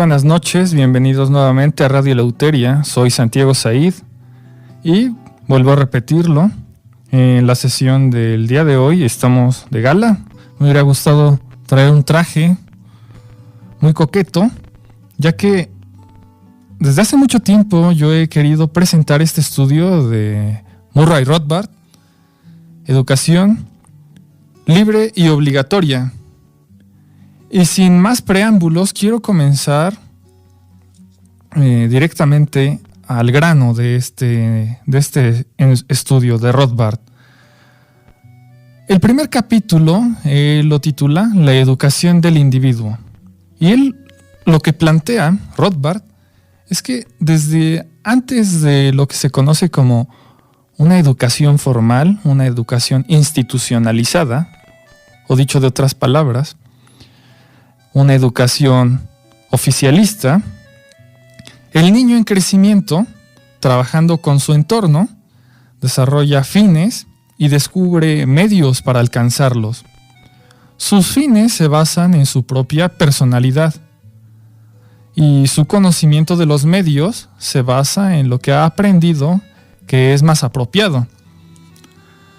buenas noches, bienvenidos nuevamente a Radio Eleuteria. Soy Santiago Said y vuelvo a repetirlo. En la sesión del día de hoy estamos de gala. Me hubiera gustado traer un traje muy coqueto, ya que desde hace mucho tiempo yo he querido presentar este estudio de Murray Rothbard, Educación Libre y Obligatoria. Y sin más preámbulos, quiero comenzar directamente al grano de este estudio de Rothbard. El primer capítulo lo titula La educación del individuo. Y él lo que plantea, Rothbard, es que desde antes de lo que se conoce como una educación formal, una educación institucionalizada, o dicho de otras palabras, una educación oficialista, el niño en crecimiento, trabajando con su entorno, desarrolla fines y descubre medios para alcanzarlos. Sus fines se basan en su propia personalidad y su conocimiento de los medios se basa en lo que ha aprendido que es más apropiado.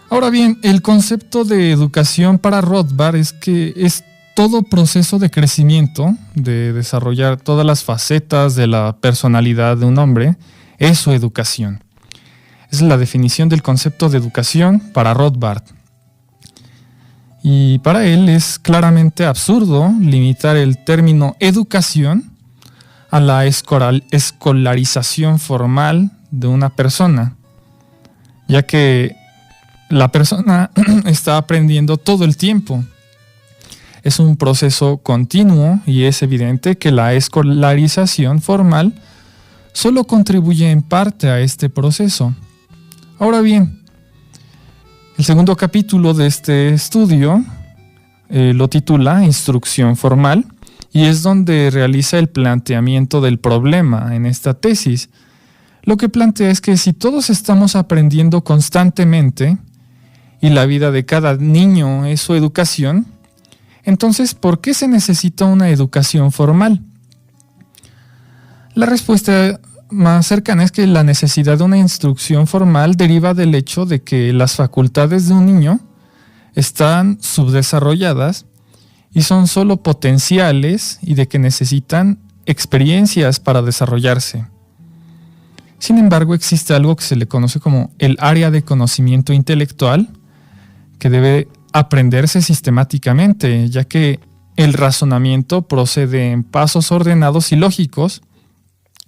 Ahora bien, el concepto de educación para Rothbard es que es todo proceso de crecimiento, de desarrollar todas las facetas de la personalidad de un hombre, es su educación. Esa es la definición del concepto de educación para Rothbard. Y para él es claramente absurdo limitar el término educación a la escolarización formal de una persona, ya que la persona está aprendiendo todo el tiempo. Es un proceso continuo y es evidente que la escolarización formal solo contribuye en parte a este proceso. Ahora bien, el segundo capítulo de este estudio lo titula Instrucción formal y es donde realiza el planteamiento del problema en esta tesis. Lo que plantea es que si todos estamos aprendiendo constantemente y la vida de cada niño es su educación, entonces, ¿por qué se necesita una educación formal? La respuesta más cercana es que la necesidad de una instrucción formal deriva del hecho de que las facultades de un niño están subdesarrolladas y son solo potenciales y de que necesitan experiencias para desarrollarse. Sin embargo, existe algo que se le conoce como el área de conocimiento intelectual que debe aprenderse sistemáticamente, ya que el razonamiento procede en pasos ordenados y lógicos,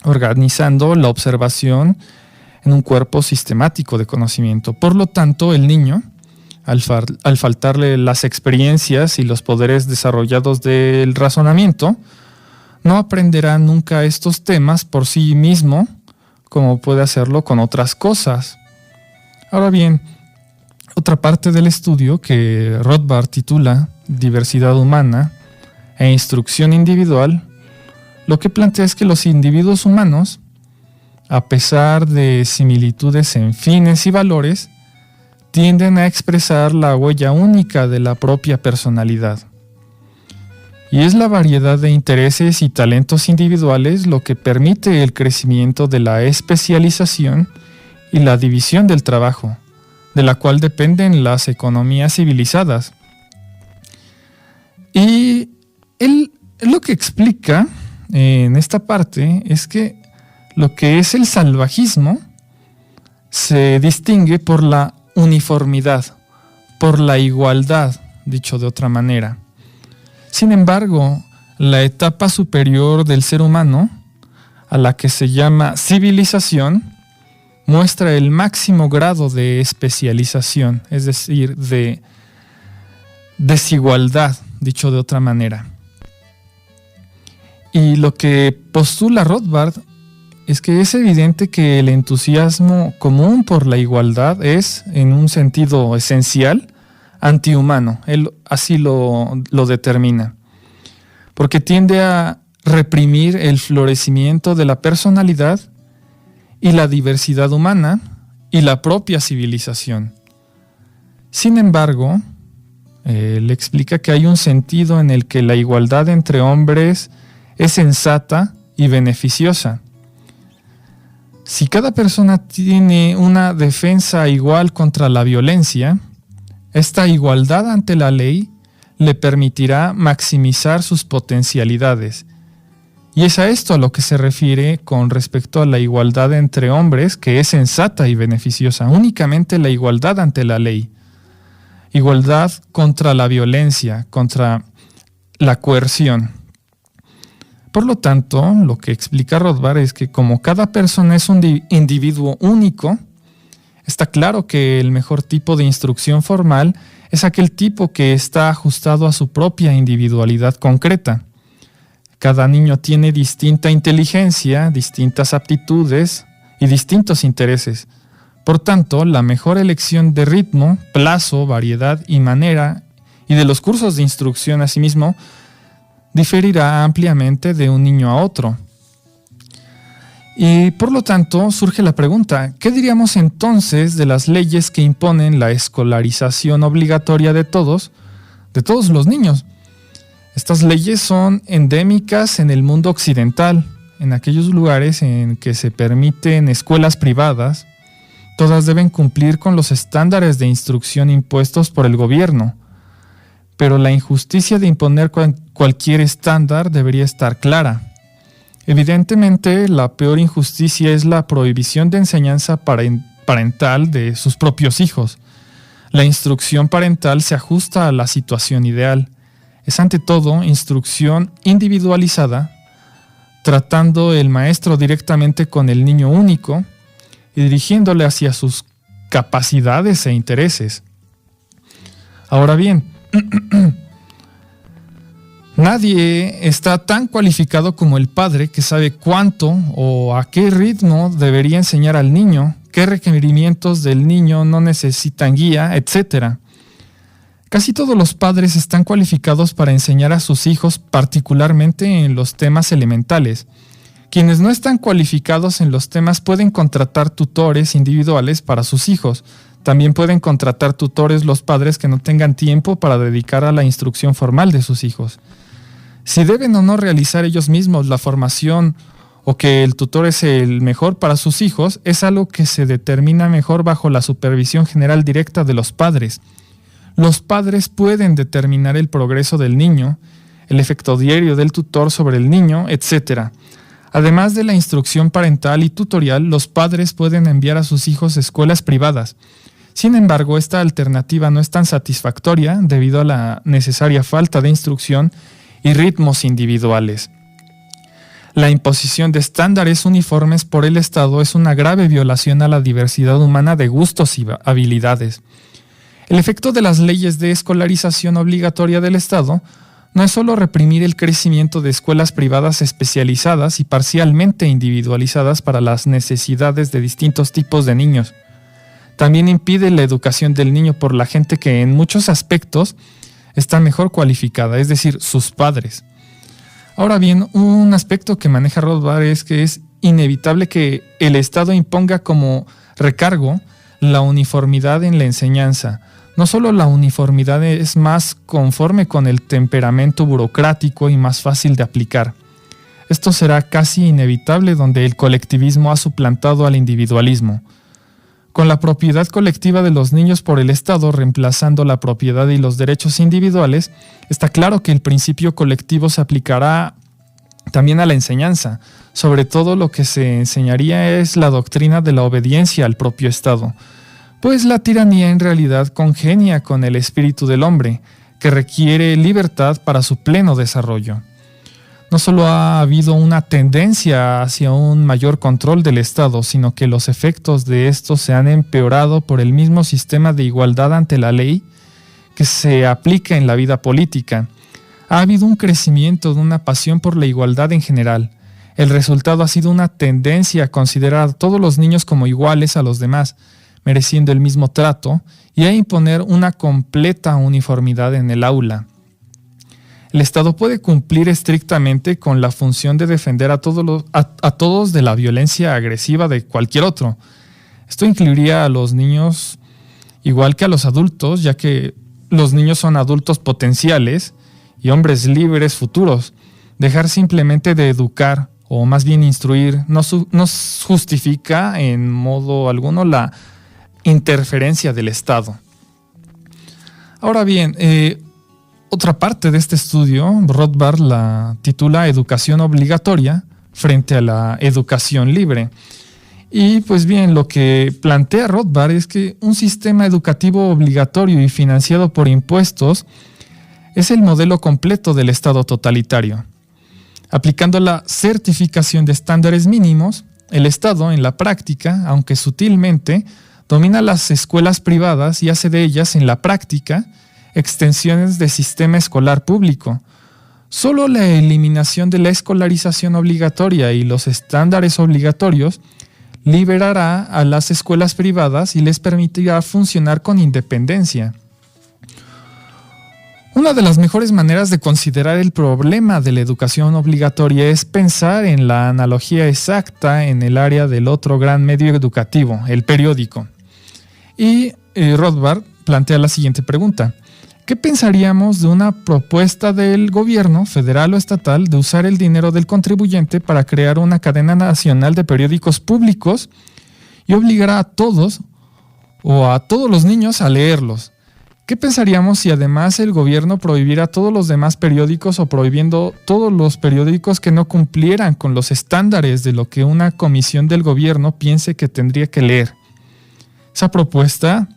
organizando la observación en un cuerpo sistemático de conocimiento. Por lo tanto, el niño, al faltarle las experiencias y los poderes desarrollados del razonamiento, no aprenderá nunca estos temas por sí mismo, como puede hacerlo con otras cosas. Ahora bien, otra parte del estudio que Rothbard titula Diversidad humana e instrucción individual, lo que plantea es que los individuos humanos, a pesar de similitudes en fines y valores, tienden a expresar la huella única de la propia personalidad. Y es la variedad de intereses y talentos individuales lo que permite el crecimiento de la especialización y la división del trabajo, de la cual dependen las economías civilizadas. Y él lo que explica en esta parte es que lo que es el salvajismo se distingue por la uniformidad, por la igualdad, dicho de otra manera. Sin embargo, la etapa superior del ser humano, a la que se llama civilización, muestra el máximo grado de especialización, es decir, de desigualdad, dicho de otra manera. Y lo que postula Rothbard es que es evidente que el entusiasmo común por la igualdad es, en un sentido esencial, antihumano. Él así lo determina, porque tiende a reprimir el florecimiento de la personalidad y la diversidad humana y la propia civilización. Sin embargo, le explica que hay un sentido en el que la igualdad entre hombres es sensata y beneficiosa. Si cada persona tiene una defensa igual contra la violencia, esta igualdad ante la ley le permitirá maximizar sus potencialidades. Y es a esto a lo que se refiere con respecto a la igualdad entre hombres, que es sensata y beneficiosa, únicamente la igualdad ante la ley. Igualdad contra la violencia, contra la coerción. Por lo tanto, lo que explica Rothbard es que como cada persona es un individuo único, está claro que el mejor tipo de instrucción formal es aquel tipo que está ajustado a su propia individualidad concreta. Cada niño tiene distinta inteligencia, distintas aptitudes y distintos intereses. Por tanto, la mejor elección de ritmo, plazo, variedad y manera, y de los cursos de instrucción asimismo, diferirá ampliamente de un niño a otro. Y por lo tanto surge la pregunta, ¿qué diríamos entonces de las leyes que imponen la escolarización obligatoria de todos los niños? Estas leyes son endémicas en el mundo occidental, en aquellos lugares en que se permiten escuelas privadas. Todas deben cumplir con los estándares de instrucción impuestos por el gobierno, pero la injusticia de imponer cualquier estándar debería estar clara. Evidentemente, la peor injusticia es la prohibición de enseñanza parental de sus propios hijos. La instrucción parental se ajusta a la situación ideal. Es ante todo instrucción individualizada, tratando el maestro directamente con el niño único y dirigiéndole hacia sus capacidades e intereses. Ahora bien, nadie está tan cualificado como el padre que sabe cuánto o a qué ritmo debería enseñar al niño, qué requerimientos del niño no necesitan guía, etc. Casi todos los padres están cualificados para enseñar a sus hijos, particularmente en los temas elementales. Quienes no están cualificados en los temas pueden contratar tutores individuales para sus hijos. También pueden contratar tutores los padres que no tengan tiempo para dedicar a la instrucción formal de sus hijos. Si deben o no realizar ellos mismos la formación o que el tutor es el mejor para sus hijos, es algo que se determina mejor bajo la supervisión general directa de los padres. Los padres pueden determinar el progreso del niño, el efecto diario del tutor sobre el niño, etc. Además de la instrucción parental y tutorial, los padres pueden enviar a sus hijos a escuelas privadas. Sin embargo, esta alternativa no es tan satisfactoria debido a la necesaria falta de instrucción y ritmos individuales. La imposición de estándares uniformes por el Estado es una grave violación a la diversidad humana de gustos y habilidades. El efecto de las leyes de escolarización obligatoria del Estado no es solo reprimir el crecimiento de escuelas privadas especializadas y parcialmente individualizadas para las necesidades de distintos tipos de niños. También impide la educación del niño por la gente que en muchos aspectos está mejor cualificada, es decir, sus padres. Ahora bien, un aspecto que maneja Rothbard es que es inevitable que el Estado imponga como recargo la uniformidad en la enseñanza. No solo la uniformidad es más conforme con el temperamento burocrático y más fácil de aplicar. Esto será casi inevitable donde el colectivismo ha suplantado al individualismo. Con la propiedad colectiva de los niños por el Estado reemplazando la propiedad y los derechos individuales, está claro que el principio colectivo se aplicará también a la enseñanza. Sobre todo lo que se enseñaría es la doctrina de la obediencia al propio Estado, pues la tiranía en realidad congenia con el espíritu del hombre, que requiere libertad para su pleno desarrollo. No solo ha habido una tendencia hacia un mayor control del Estado, sino que los efectos de esto se han empeorado por el mismo sistema de igualdad ante la ley que se aplica en la vida política. Ha habido un crecimiento de una pasión por la igualdad en general. El resultado ha sido una tendencia a considerar a todos los niños como iguales a los demás, mereciendo el mismo trato, y a imponer una completa uniformidad en el aula. El Estado puede cumplir estrictamente con la función de defender a todos de la violencia agresiva de cualquier otro. Esto incluiría a los niños igual que a los adultos, ya que los niños son adultos potenciales y hombres libres futuros. Dejar simplemente de educar, o más bien instruir, no justifica en modo alguno la interferencia del Estado. Ahora bien, otra parte de este estudio, Rothbard la titula Educación obligatoria frente a la educación libre. Y pues bien, lo que plantea Rothbard es que un sistema educativo obligatorio y financiado por impuestos es el modelo completo del Estado totalitario. Aplicando la certificación de estándares mínimos, el Estado, en la práctica, aunque sutilmente, domina las escuelas privadas y hace de ellas, en la práctica, extensiones del sistema escolar público. Solo la eliminación de la escolarización obligatoria y los estándares obligatorios liberará a las escuelas privadas y les permitirá funcionar con independencia. Una de las mejores maneras de considerar el problema de la educación obligatoria es pensar en la analogía exacta en el área del otro gran medio educativo, el periódico. Y Rothbard plantea la siguiente pregunta. ¿Qué pensaríamos de una propuesta del gobierno, federal o estatal, de usar el dinero del contribuyente para crear una cadena nacional de periódicos públicos y obligar a todos o a todos los niños a leerlos? ¿Qué pensaríamos si además el gobierno prohibiera todos los demás periódicos o prohibiendo todos los periódicos que no cumplieran con los estándares de lo que una comisión del gobierno piense que tendría que leer? Esa propuesta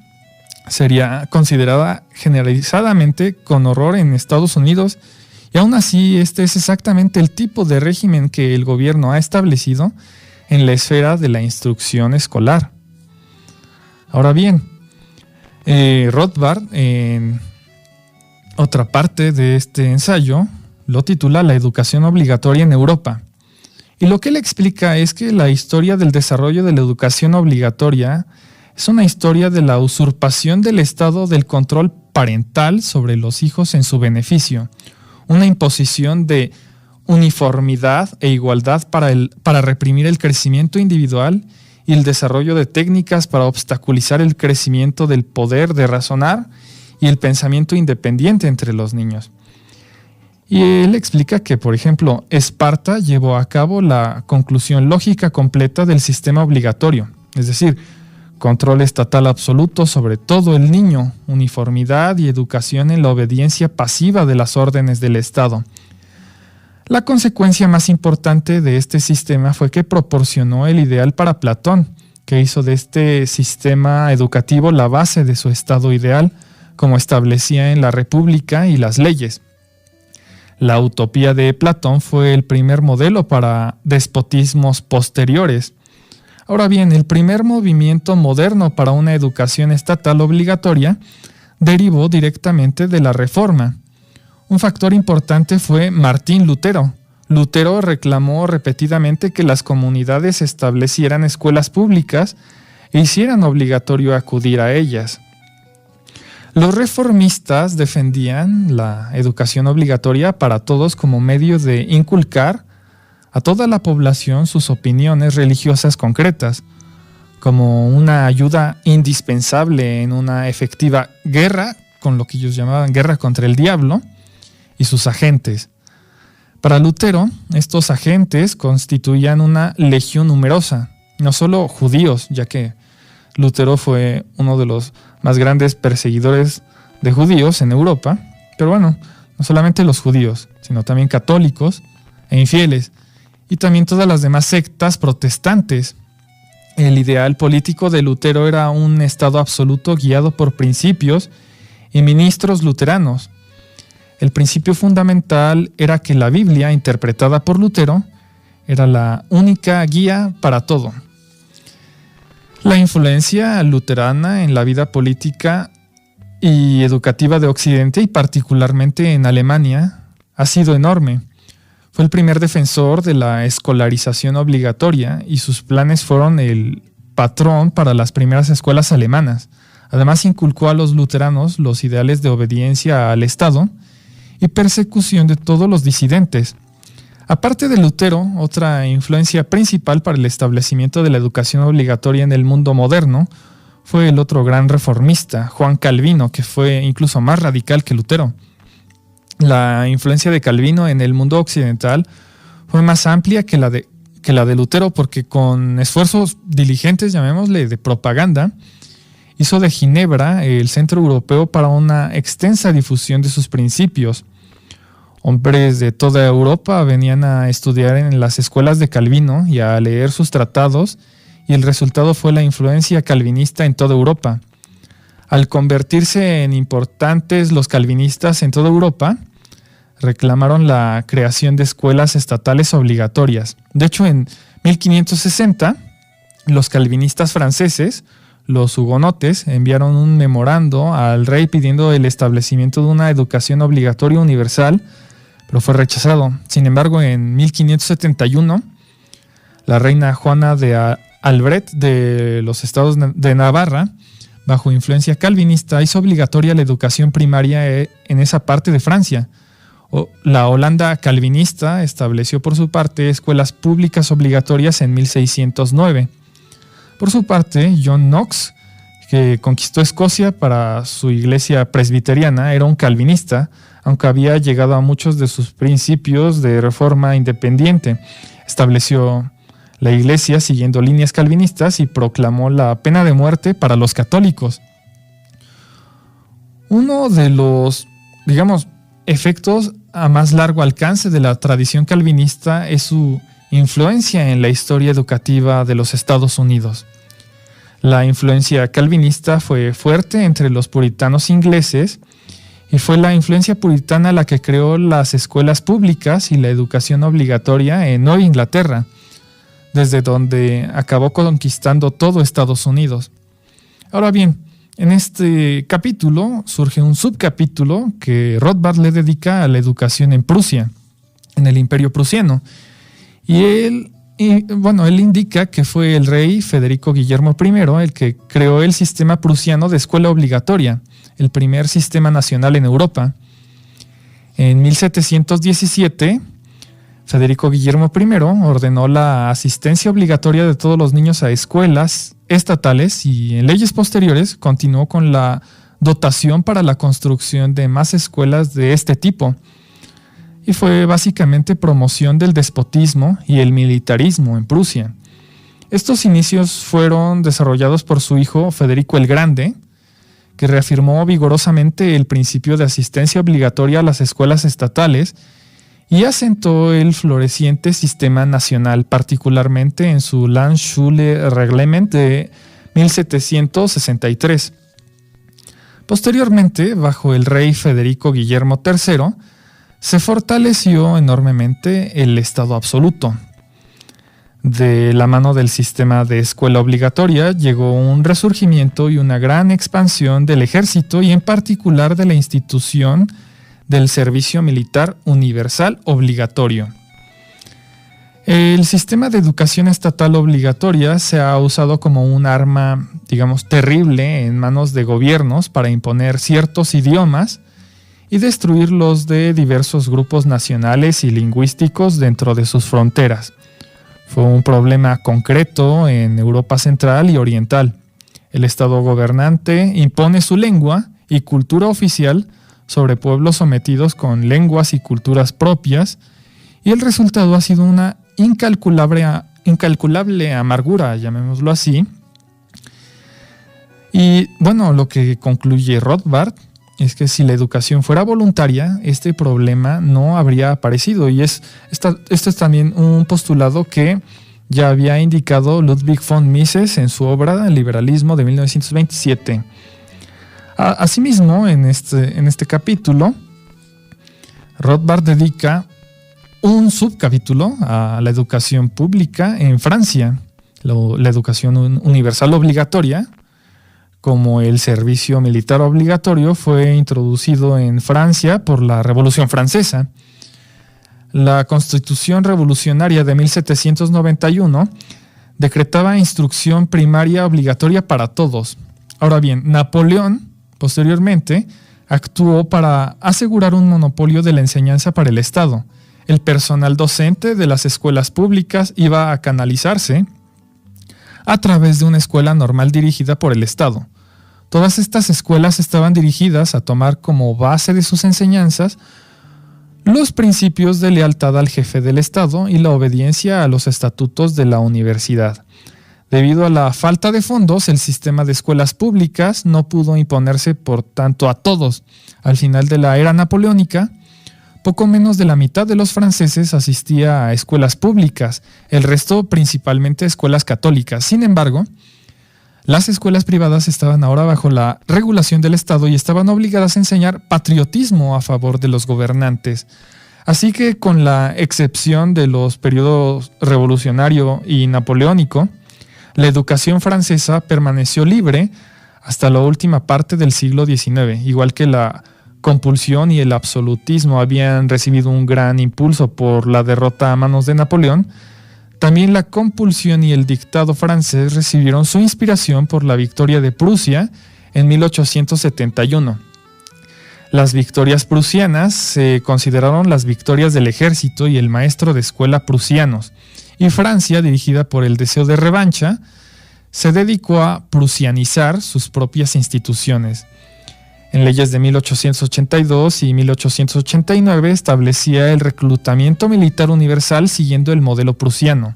sería considerada generalizadamente con horror en Estados Unidos, y aún así este es exactamente el tipo de régimen que el gobierno ha establecido en la esfera de la instrucción escolar. Ahora bien, Rothbard, en otra parte de este ensayo, lo titula La educación obligatoria en Europa. Y lo que él explica es que la historia del desarrollo de la educación obligatoria es una historia de la usurpación del Estado del control parental sobre los hijos en su beneficio, una imposición de uniformidad e igualdad para reprimir el crecimiento individual y el desarrollo de técnicas para obstaculizar el crecimiento del poder de razonar y el pensamiento independiente entre los niños. Y él explica que, por ejemplo, Esparta llevó a cabo la conclusión lógica completa del sistema obligatorio, es decir, control estatal absoluto sobre todo el niño, uniformidad y educación en la obediencia pasiva de las órdenes del Estado. La consecuencia más importante de este sistema fue que proporcionó el ideal para Platón, que hizo de este sistema educativo la base de su estado ideal, como establecía en la República y las leyes. La utopía de Platón fue el primer modelo para despotismos posteriores. Ahora bien, el primer movimiento moderno para una educación estatal obligatoria derivó directamente de la Reforma. Un factor importante fue Martín Lutero. Lutero reclamó repetidamente que las comunidades establecieran escuelas públicas e hicieran obligatorio acudir a ellas. Los reformistas defendían la educación obligatoria para todos como medio de inculcar a toda la población sus opiniones religiosas concretas, como una ayuda indispensable en una efectiva guerra, con lo que ellos llamaban guerra contra el diablo y sus agentes. Para Lutero, estos agentes constituían una legión numerosa, no solo judíos, ya que Lutero fue uno de los más grandes perseguidores de judíos en Europa, pero bueno, no solamente los judíos, sino también católicos e infieles, y también todas las demás sectas protestantes. El ideal político de Lutero era un Estado absoluto guiado por principios y ministros luteranos. El principio fundamental era que la Biblia, interpretada por Lutero, era la única guía para todo. La influencia luterana en la vida política y educativa de Occidente, y particularmente en Alemania, ha sido enorme. Fue el primer defensor de la escolarización obligatoria y sus planes fueron el patrón para las primeras escuelas alemanas. Además, inculcó a los luteranos los ideales de obediencia al Estado y persecución de todos los disidentes. Aparte de Lutero, otra influencia principal para el establecimiento de la educación obligatoria en el mundo moderno fue el otro gran reformista, Juan Calvino, que fue incluso más radical que Lutero. La influencia de Calvino en el mundo occidental fue más amplia que la de Lutero, porque con esfuerzos diligentes, llamémosle, de propaganda, hizo de Ginebra el centro europeo para una extensa difusión de sus principios. Hombres de toda Europa venían a estudiar en las escuelas de Calvino y a leer sus tratados, y el resultado fue la influencia calvinista en toda Europa. Al convertirse en importantes los calvinistas en toda Europa, reclamaron la creación de escuelas estatales obligatorias. De hecho, en 1560, los calvinistas franceses, los hugonotes, enviaron un memorando al rey pidiendo el establecimiento de una educación obligatoria universal, pero fue rechazado. Sin embargo, en 1571, la reina Juana de Albret de los estados de Navarra, bajo influencia calvinista, hizo obligatoria la educación primaria en esa parte de Francia. La Holanda calvinista estableció por su parte escuelas públicas obligatorias en 1609. Por su parte, John Knox, que conquistó Escocia para su iglesia presbiteriana, era un calvinista, aunque había llegado a muchos de sus principios de reforma independiente. Estableció la iglesia siguiendo líneas calvinistas y proclamó la pena de muerte para los católicos. Uno de los, efectos a más largo alcance de la tradición calvinista es su influencia en la historia educativa de los Estados Unidos. La influencia calvinista fue fuerte entre los puritanos ingleses y fue la influencia puritana la que creó las escuelas públicas y la educación obligatoria en Nueva Inglaterra, desde donde acabó conquistando todo Estados Unidos. Ahora bien, en este capítulo surge un subcapítulo que Rothbard le dedica a la educación en Prusia, en el Imperio Prusiano. Y él indica que fue el rey Federico Guillermo I el que creó el sistema prusiano de escuela obligatoria, el primer sistema nacional en Europa. En 1717, Federico Guillermo I ordenó la asistencia obligatoria de todos los niños a escuelas estatales y en leyes posteriores continuó con la dotación para la construcción de más escuelas de este tipo. Y fue básicamente promoción del despotismo y el militarismo en Prusia. Estos inicios fueron desarrollados por su hijo Federico el Grande, que reafirmó vigorosamente el principio de asistencia obligatoria a las escuelas estatales y asentó el floreciente sistema nacional, particularmente en su Landschule-Reglement de 1763. Posteriormente, bajo el rey Federico Guillermo III, se fortaleció enormemente el Estado absoluto. De la mano del sistema de escuela obligatoria llegó un resurgimiento y una gran expansión del ejército y en particular de la institución del servicio militar universal obligatorio. El sistema de educación estatal obligatoria se ha usado como un arma, terrible en manos de gobiernos para imponer ciertos idiomas y destruir los de diversos grupos nacionales y lingüísticos dentro de sus fronteras. Fue un problema concreto en Europa Central y Oriental. El Estado gobernante impone su lengua y cultura oficial sobre pueblos sometidos con lenguas y culturas propias, y el resultado ha sido una incalculable amargura, llamémoslo así. Y lo que concluye Rothbard es que si la educación fuera voluntaria, este problema no habría aparecido, y esto es también un postulado que ya había indicado Ludwig von Mises en su obra El liberalismo de 1927. Asimismo, en este capítulo, Rothbard dedica un subcapítulo a la educación pública en Francia, la educación universal obligatoria, como el servicio militar obligatorio fue introducido en Francia por la Revolución Francesa. La Constitución Revolucionaria de 1791 decretaba instrucción primaria obligatoria para todos. Ahora bien, Napoleón posteriormente actuó para asegurar un monopolio de la enseñanza para el Estado. El personal docente de las escuelas públicas iba a canalizarse a través de una escuela normal dirigida por el Estado. Todas estas escuelas estaban dirigidas a tomar como base de sus enseñanzas los principios de lealtad al jefe del Estado y la obediencia a los estatutos de la universidad. Debido a la falta de fondos, el sistema de escuelas públicas no pudo imponerse por tanto a todos. Al final de la era napoleónica, poco menos de la mitad de los franceses asistía a escuelas públicas, el resto principalmente a escuelas católicas. Sin embargo, las escuelas privadas estaban ahora bajo la regulación del Estado y estaban obligadas a enseñar patriotismo a favor de los gobernantes. Así que, con la excepción de los periodos revolucionario y napoleónico, la educación francesa permaneció libre hasta la última parte del siglo XIX, igual que la compulsión y el absolutismo habían recibido un gran impulso por la derrota a manos de Napoleón. También la compulsión y el dictado francés recibieron su inspiración por la victoria de Prusia en 1871. Las victorias prusianas se consideraron las victorias del ejército y el maestro de escuela prusianos, y Francia, dirigida por el deseo de revancha, se dedicó a prusianizar sus propias instituciones. En leyes de 1882 y 1889 establecía el reclutamiento militar universal siguiendo el modelo prusiano.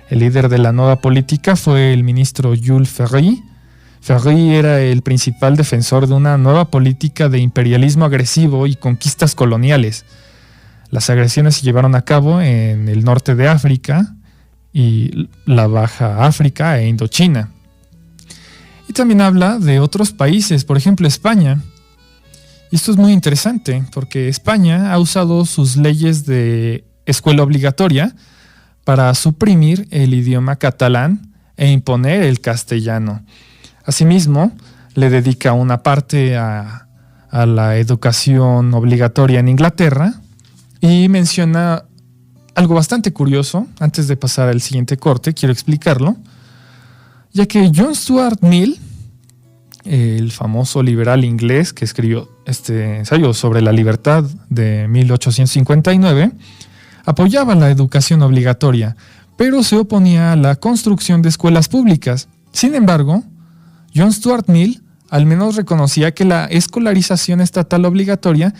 El líder de la nueva política fue el ministro Jules Ferry. Ferry era el principal defensor de una nueva política de imperialismo agresivo y conquistas coloniales. Las agresiones se llevaron a cabo en el norte de África y la Baja África e Indochina. Y también habla de otros países, por ejemplo España. Y esto es muy interesante porque España ha usado sus leyes de escuela obligatoria para suprimir el idioma catalán e imponer el castellano. Asimismo, le dedica una parte a la educación obligatoria en Inglaterra y menciona algo bastante curioso. Antes de pasar al siguiente corte, quiero explicarlo, ya que John Stuart Mill, el famoso liberal inglés que escribió este ensayo sobre la libertad de 1859, apoyaba la educación obligatoria, pero se oponía a la construcción de escuelas públicas. Sin embargo, John Stuart Mill al menos reconocía que la escolarización estatal obligatoria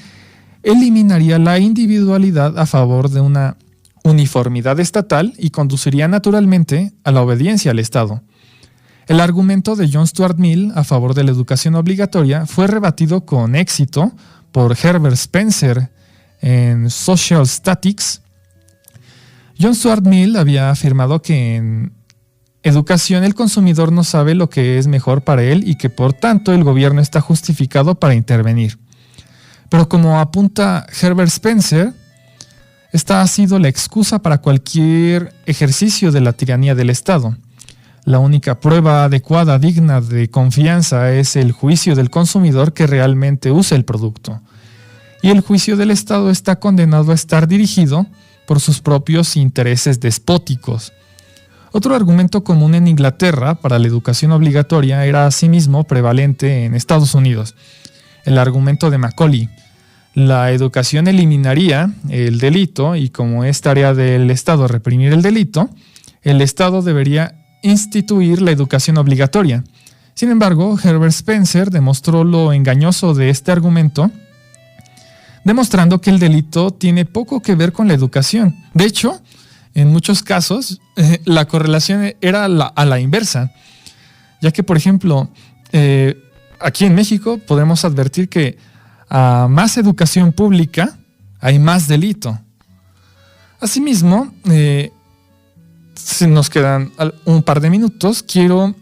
eliminaría la individualidad a favor de una uniformidad estatal y conduciría naturalmente a la obediencia al Estado. El argumento de John Stuart Mill a favor de la educación obligatoria fue rebatido con éxito por Herbert Spencer en Social Statics. John Stuart Mill había afirmado que en educación el consumidor no sabe lo que es mejor para él y que por tanto el gobierno está justificado para intervenir. Pero como apunta Herbert Spencer, esta ha sido la excusa para cualquier ejercicio de la tiranía del Estado. La única prueba adecuada, digna de confianza, es el juicio del consumidor que realmente usa el producto. Y el juicio del Estado está condenado a estar dirigido por sus propios intereses despóticos. Otro argumento común en Inglaterra para la educación obligatoria era asimismo prevalente en Estados Unidos. El argumento de Macaulay. La educación eliminaría el delito y como es tarea del Estado reprimir el delito, el Estado debería instituir la educación obligatoria. Sin embargo, Herbert Spencer demostró lo engañoso de este argumento, demostrando que el delito tiene poco que ver con la educación. De hecho, en muchos casos, la correlación era a la inversa, ya que, por ejemplo, aquí en México podemos advertir que a más educación pública hay más delito. Asimismo, si nos quedan un par de minutos, quiero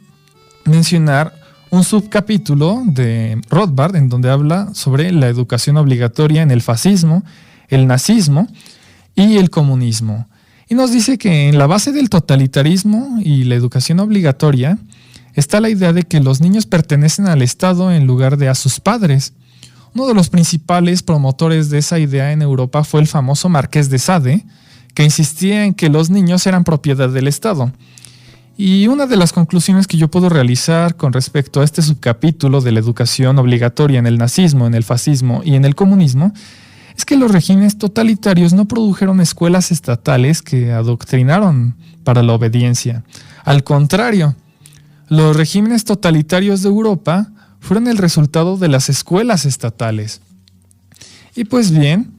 mencionar un subcapítulo de Rothbard en donde habla sobre la educación obligatoria en el fascismo, el nazismo y el comunismo. Y nos dice que en la base del totalitarismo y la educación obligatoria está la idea de que los niños pertenecen al Estado en lugar de a sus padres. Uno de los principales promotores de esa idea en Europa fue el famoso Marqués de Sade, que insistía en que los niños eran propiedad del Estado. Y una de las conclusiones que yo puedo realizar con respecto a este subcapítulo de la educación obligatoria en el nazismo, en el fascismo y en el comunismo es que los regímenes totalitarios no produjeron escuelas estatales que adoctrinaron para la obediencia. Al contrario, los regímenes totalitarios de Europa fueron el resultado de las escuelas estatales. Y pues bien,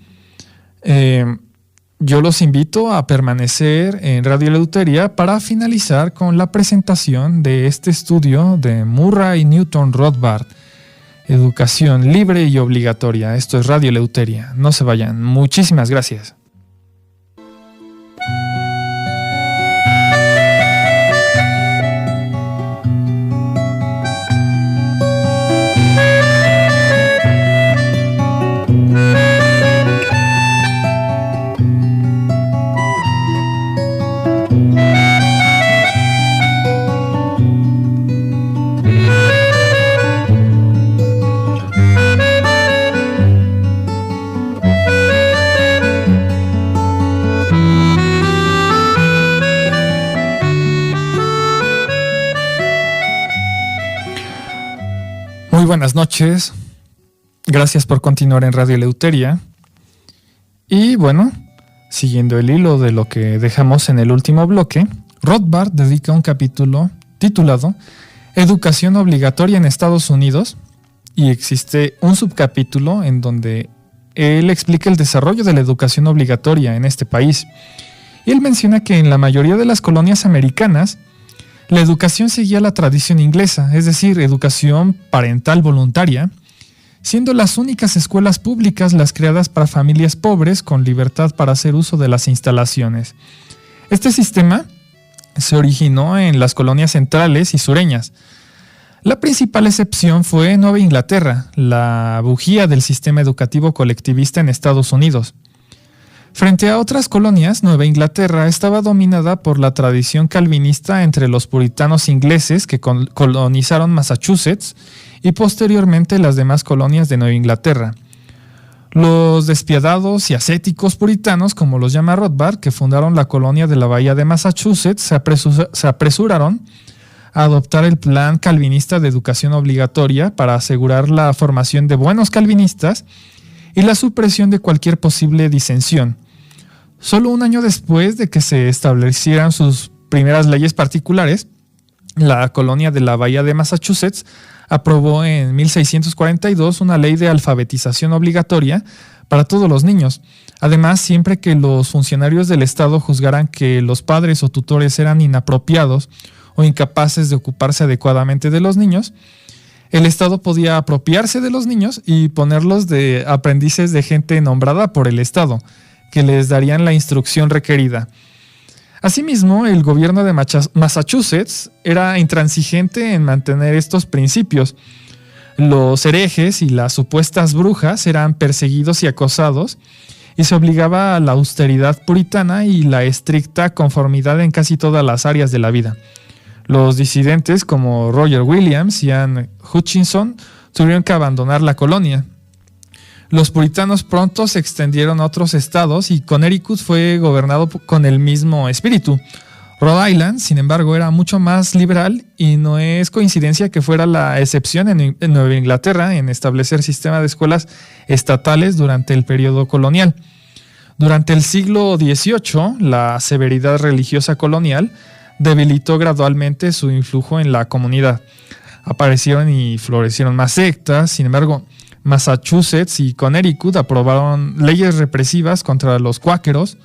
Yo los invito a permanecer en Radio Eleuteria para finalizar con la presentación de este estudio de Murray Newton Rothbard, Educación Libre y Obligatoria. Esto es Radio Eleuteria. No se vayan. Muchísimas gracias. Muy buenas noches, gracias por continuar en Radio Eleuteria. Y bueno, siguiendo el hilo de lo que dejamos en el último bloque, Rothbard dedica un capítulo titulado Educación obligatoria en Estados Unidos, y existe un subcapítulo en donde él explica el desarrollo de la educación obligatoria en este país. Y él menciona que en la mayoría de las colonias americanas, la educación seguía la tradición inglesa, es decir, educación parental voluntaria, siendo las únicas escuelas públicas las creadas para familias pobres con libertad para hacer uso de las instalaciones. Este sistema se originó en las colonias centrales y sureñas. La principal excepción fue Nueva Inglaterra, la bujía del sistema educativo colectivista en Estados Unidos. Frente a otras colonias, Nueva Inglaterra estaba dominada por la tradición calvinista entre los puritanos ingleses que colonizaron Massachusetts y posteriormente las demás colonias de Nueva Inglaterra. Los despiadados y ascéticos puritanos, como los llama Rothbard, que fundaron la colonia de la Bahía de Massachusetts, se apresuraron a adoptar el plan calvinista de educación obligatoria para asegurar la formación de buenos calvinistas y la supresión de cualquier posible disensión. Solo un año después de que se establecieran sus primeras leyes particulares, la colonia de la Bahía de Massachusetts aprobó en 1642 una ley de alfabetización obligatoria para todos los niños. Además, siempre que los funcionarios del Estado juzgaran que los padres o tutores eran inapropiados o incapaces de ocuparse adecuadamente de los niños, el Estado podía apropiarse de los niños y ponerlos de aprendices de gente nombrada por el Estado, que les darían la instrucción requerida. Asimismo, el gobierno de Massachusetts era intransigente en mantener estos principios. Los herejes y las supuestas brujas eran perseguidos y acosados, y se obligaba a la austeridad puritana y la estricta conformidad en casi todas las áreas de la vida. Los disidentes como Roger Williams y Anne Hutchinson tuvieron que abandonar la colonia. Los puritanos pronto se extendieron a otros estados y Connecticut fue gobernado con el mismo espíritu. Rhode Island, sin embargo, era mucho más liberal y no es coincidencia que fuera la excepción en Nueva Inglaterra en establecer sistema de escuelas estatales durante el periodo colonial. Durante el siglo XVIII, la severidad religiosa colonial debilitó gradualmente su influjo en la comunidad. Aparecieron y florecieron más sectas. Sin embargo, Massachusetts y Connecticut aprobaron leyes represivas contra los cuáqueros,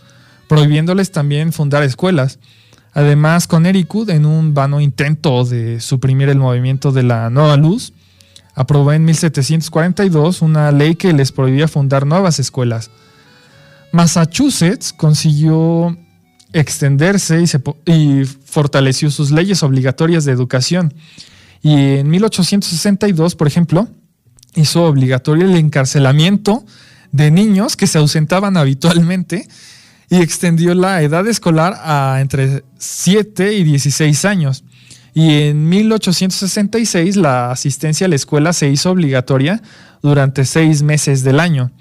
prohibiéndoles también fundar escuelas. Además, Connecticut, en un vano intento de suprimir el movimiento de la Nueva Luz, aprobó en 1742 una ley que les prohibía fundar nuevas escuelas. Massachusetts consiguió extenderse y fortaleció sus leyes obligatorias de educación. Y en 1862, por ejemplo, hizo obligatorio el encarcelamiento de niños que se ausentaban habitualmente y extendió la edad escolar a entre 7 y 16 años. Y en 1866 la asistencia a la escuela se hizo obligatoria durante 6 meses del año.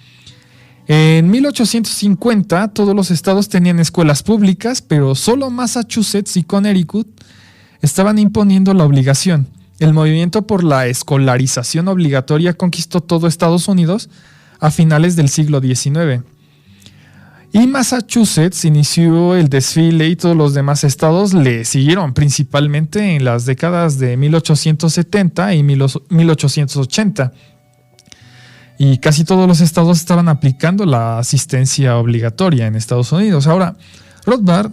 En 1850 todos los estados tenían escuelas públicas, pero solo Massachusetts y Connecticut estaban imponiendo la obligación. El movimiento por la escolarización obligatoria conquistó todo Estados Unidos a finales del siglo XIX. Y Massachusetts inició el desfile y todos los demás estados le siguieron, principalmente en las décadas de 1870 y 1880. y casi todos los estados estaban aplicando la asistencia obligatoria en Estados Unidos. Ahora, Rothbard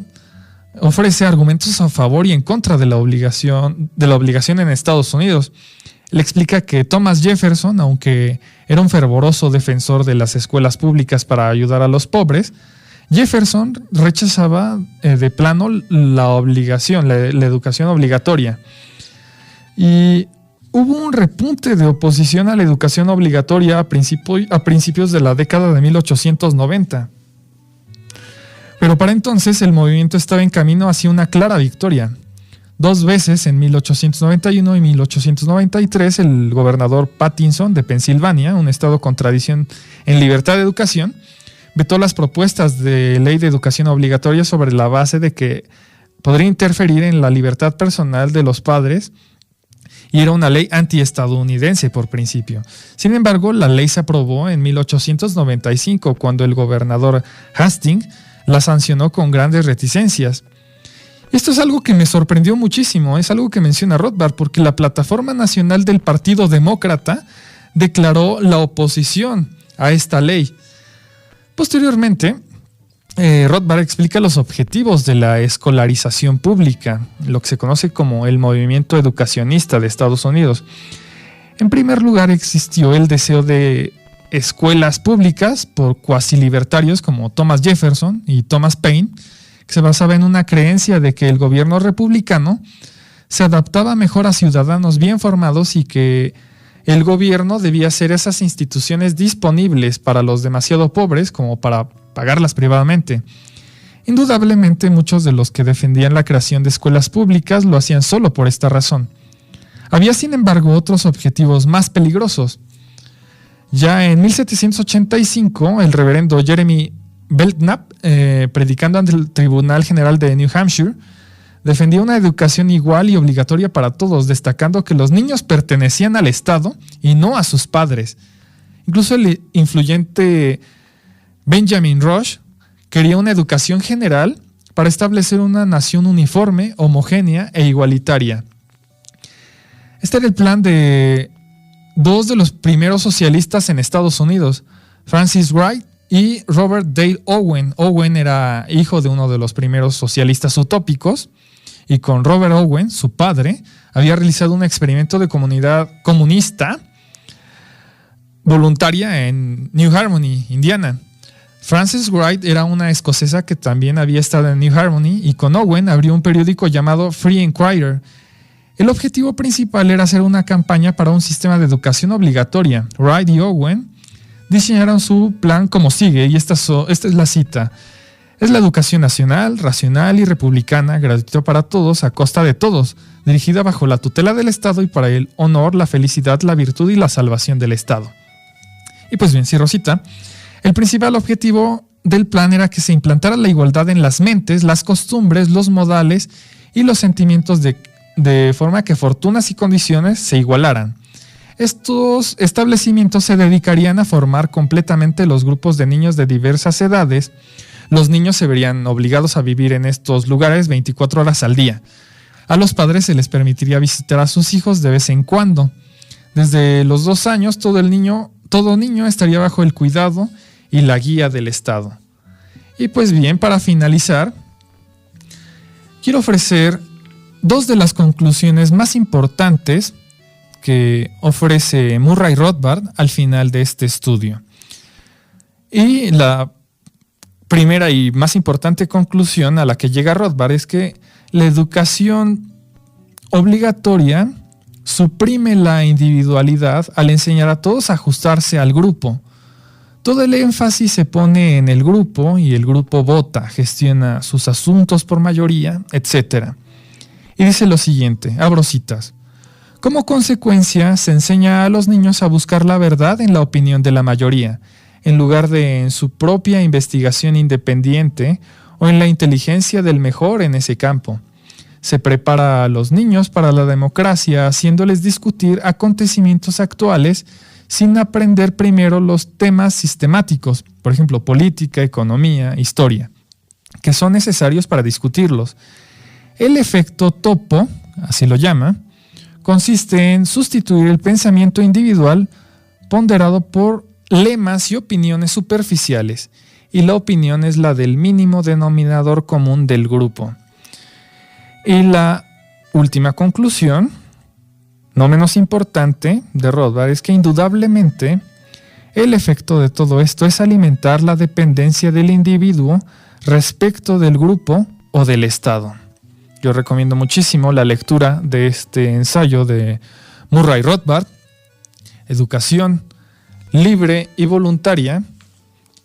ofrece argumentos a favor y en contra de la obligación en Estados Unidos. Le explica que Thomas Jefferson, aunque era un fervoroso defensor de las escuelas públicas para ayudar a los pobres, Jefferson rechazaba de plano la educación obligatoria. Y hubo un repunte de oposición a la educación obligatoria a principios de la década de 1890. Pero para entonces el movimiento estaba en camino hacia una clara victoria. 2 veces, en 1891 y 1893, el gobernador Pattinson de Pensilvania, un estado con tradición en libertad de educación, vetó las propuestas de ley de educación obligatoria sobre la base de que podría interferir en la libertad personal de los padres y era una ley antiestadounidense por principio. Sin embargo, la ley se aprobó en 1895 cuando el gobernador Hastings la sancionó con grandes reticencias. Esto es algo que me sorprendió muchísimo, es algo que menciona Rothbard, porque la plataforma nacional del Partido Demócrata declaró la oposición a esta ley. Posteriormente, Rothbard explica los objetivos de la escolarización pública, lo que se conoce como el movimiento educacionista de Estados Unidos. En primer lugar, existió el deseo de escuelas públicas por cuasi libertarios como Thomas Jefferson y Thomas Paine, que se basaba en una creencia de que el gobierno republicano se adaptaba mejor a ciudadanos bien formados y que el gobierno debía hacer esas instituciones disponibles para los demasiado pobres como para pagarlas privadamente. Indudablemente, muchos de los que defendían la creación de escuelas públicas lo hacían solo por esta razón. Había, sin embargo, otros objetivos más peligrosos. Ya en 1785, el reverendo Jeremy Belknap, predicando ante el Tribunal General de New Hampshire, defendía una educación igual y obligatoria para todos, destacando que los niños pertenecían al Estado y no a sus padres. Incluso el influyente Benjamin Rush quería una educación general para establecer una nación uniforme, homogénea e igualitaria. Este era el plan de 2 de los primeros socialistas en Estados Unidos, Francis Wright y Robert Dale Owen. Owen era hijo de uno de los primeros socialistas utópicos y con Robert Owen, su padre, había realizado un experimento de comunidad comunista voluntaria en New Harmony, Indiana. Frances Wright era una escocesa que también había estado en New Harmony y con Owen abrió un periódico llamado Free Inquirer. El objetivo principal era hacer una campaña para un sistema de educación obligatoria. Wright y Owen diseñaron su plan como sigue, y esta es la cita. Es la educación nacional, racional y republicana, gratuita para todos, a costa de todos, dirigida bajo la tutela del Estado y para el honor, la felicidad, la virtud y la salvación del Estado. Y pues bien, sí, Rosita, el principal objetivo del plan era que se implantara la igualdad en las mentes, las costumbres, los modales y los sentimientos de forma que fortunas y condiciones se igualaran. Estos establecimientos se dedicarían a formar completamente los grupos de niños de diversas edades. Los niños se verían obligados a vivir en estos lugares 24 horas al día. A los padres se les permitiría visitar a sus hijos de vez en cuando. Desde los 2 años, todo niño estaría bajo el cuidado y la guía del Estado. Y pues bien, para finalizar, quiero ofrecer 2 de las conclusiones más importantes que ofrece Murray Rothbard al final de este estudio. Y la primera y más importante conclusión a la que llega Rothbard es que la educación obligatoria suprime la individualidad al enseñar a todos a ajustarse al grupo. Todo el énfasis se pone en el grupo y el grupo vota, gestiona sus asuntos por mayoría, etc. Y dice lo siguiente, abro citas. Como consecuencia, se enseña a los niños a buscar la verdad en la opinión de la mayoría, en lugar de en su propia investigación independiente o en la inteligencia del mejor en ese campo. Se prepara a los niños para la democracia, haciéndoles discutir acontecimientos actuales sin aprender primero los temas sistemáticos, por ejemplo, política, economía, historia, que son necesarios para discutirlos. El efecto topo, así lo llama, consiste en sustituir el pensamiento individual ponderado por lemas y opiniones superficiales, y la opinión es la del mínimo denominador común del grupo. Y la última conclusión, no menos importante, de Rothbard es que indudablemente el efecto de todo esto es alimentar la dependencia del individuo respecto del grupo o del Estado. Yo recomiendo muchísimo la lectura de este ensayo de Murray Rothbard, Educación Libre y Voluntaria.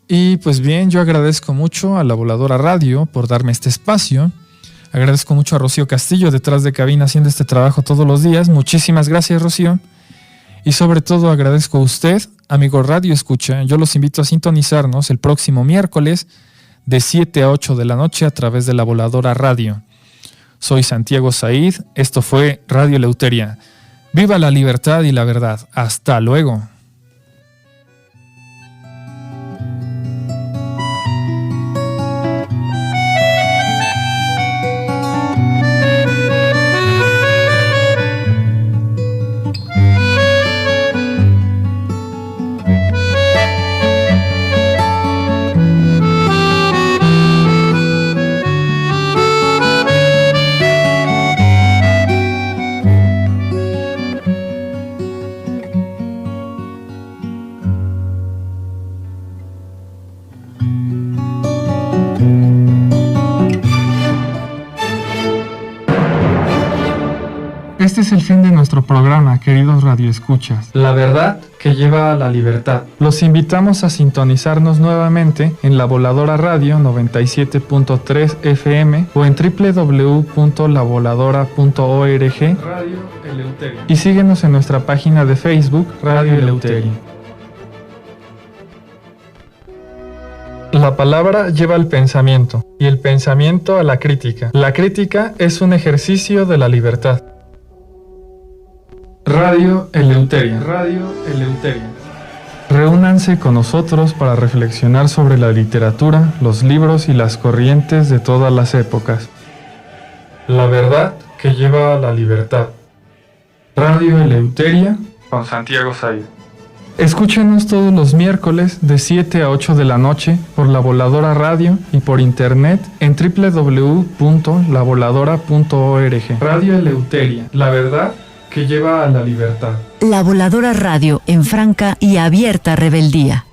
Y pues bien, yo agradezco mucho a La Voladora Radio por darme este espacio. Agradezco mucho a Rocío Castillo detrás de cabina haciendo este trabajo todos los días. Muchísimas gracias, Rocío. Y sobre todo agradezco a usted, amigo Radio Escucha. Yo los invito a sintonizarnos el próximo miércoles de 7 a 8 de la noche a través de La Voladora Radio. Soy Santiago Said. Esto fue Radio Eleuteria. Viva la libertad y la verdad. Hasta luego. Este es el fin de nuestro programa, queridos radioescuchas. La verdad que lleva a la libertad. Los invitamos a sintonizarnos nuevamente en La Voladora Radio 97.3 FM o en www.lavoladora.org Radio Eleuteria. Y síguenos en nuestra página de Facebook Radio Eleuteria. La palabra lleva al pensamiento y el pensamiento a la crítica. La crítica es un ejercicio de la libertad. Radio Eleuteria. Radio Eleuteria. Reúnanse con nosotros para reflexionar sobre la literatura, los libros y las corrientes de todas las épocas. La verdad que lleva a la libertad. Radio Eleuteria con Santiago Said. Escúchenos todos los miércoles de 7 a 8 de la noche por La Voladora Radio y por internet en www.lavoladora.org. Radio Eleuteria. La verdad que lleva a la libertad. La Voladora Radio en franca y abierta rebeldía.